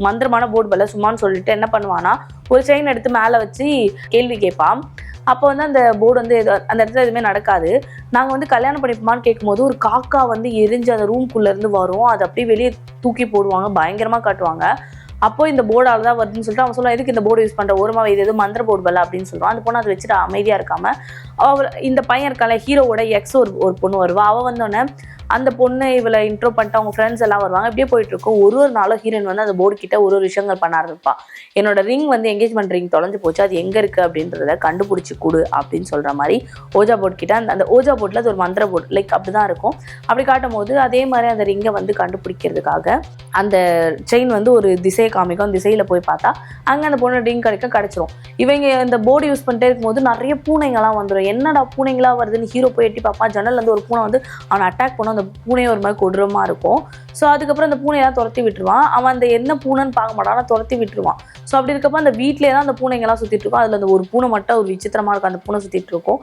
மந்திரமான board பல்ல சும்மான்னு சொல்லிட்டு என்ன பண்ணுவான்னா ஒரு செயின் எடுத்து மேலே வச்சு கேள்வி கேட்பான். அப்போ வந்து அந்த போர்டு வந்து அந்த இடத்துல எதுவுமே நடக்காது. நாங்கள் வந்து கல்யாணம் பண்ணிப்போமான்னு கேட்கும்போது ஒரு காக்கா வந்து எரிஞ்சு அந்த ரூம்குள்ளேருந்து வரும். அதை அப்படியே வெளியே தூக்கி போடுவாங்க, பயங்கரமாக காட்டுவாங்க. அப்போ இந்த போர்டால் தான் வருதுன்னு சொல்லிட்டு அவன் சொல்லுவான், எதுக்கு இந்த போர்டு யூஸ் பண்ணுற, ஓரமாக இது எதுவும் மந்திர போர்டு பல்ல அப்படின்னு சொல்லுவான். அந்த பொண்ணு அதை வச்சுட்டு அமைதியாக இருக்காமல் இந்த பையன் இருக்கால ஹீரோவோட எக்ஸ் ஒரு பொண்ணு வருவா. அவள் வந்தோடனே அந்த பொண்ணு இவளை இன்ட்ரோ பண்ணிட்டு அவங்க ஃப்ரெண்ட்ஸ் எல்லாம் வருவாங்க. இப்படியே போயிட்டு இருக்கும். ஒரு நாளும் ஹீரோயின் வந்து அந்த போர்டு கிட்ட ஒரு விஷயங்கள் பண்ண ஆரம்பிப்பா. என்னோட ரிங் வந்து என்கேஜ்மெண்ட் ரிங் தொலைஞ்சு போச்சு, அது எங்கே இருக்குது அப்படின்றத கண்டுபிடிச்சி கொடு அப்படின்னு சொல்கிற மாதிரி ஓஜா போர்டு கிட்ட அந்த ஓஜா போர்டில் அது ஒரு மந்திர போர்டு லைக் அப்படி தான் இருக்கும். அப்படி காட்டும் போது அதே மாதிரி அந்த ரிங்கை வந்து கண்டுபிடிக்கிறதுக்காக அந்த செயின் வந்து ஒரு திசையை காமிக்கும். அந்த திசையில் போய் பார்த்தா அங்கே அந்த பொண்ணு ரிங் கிடச்சிரும். இவங்க இந்த போர்டு யூஸ் பண்ணிட்டே இருக்கும்போது நிறைய பூனைங்கள்லாம் வந்துடும். என்னடா பூனைங்களாக வருதுன்னு ஹீரோ போய் எட்டி பார்ப்பான். ஜன்னல்லேருந்து ஒரு பூனை வந்து அவனை அட்டாக் பண்ண, அந்த பூனையை ஒரு மாதிரி கொடூரமாக இருக்கும். ஸோ அதுக்கப்புறம் அந்த பூனையெல்லாம் துரத்தி விட்டுருவான். அவன் அந்த என்ன பூனைன்னு பார்க்க மாட்டான், ஆனால் துரத்தி விட்டுருவான். ஸோ அப்படி இருக்கப்போ அந்த வீட்டிலே தான் அந்த பூனைங்கெல்லாம் சுற்றிட்டு இருக்கும். அதில் அந்த ஒரு பூனை மட்டும் ஒரு விசித்திரமாக இருக்கும். அந்த பூனை சுற்றிட்டு இருக்கும்.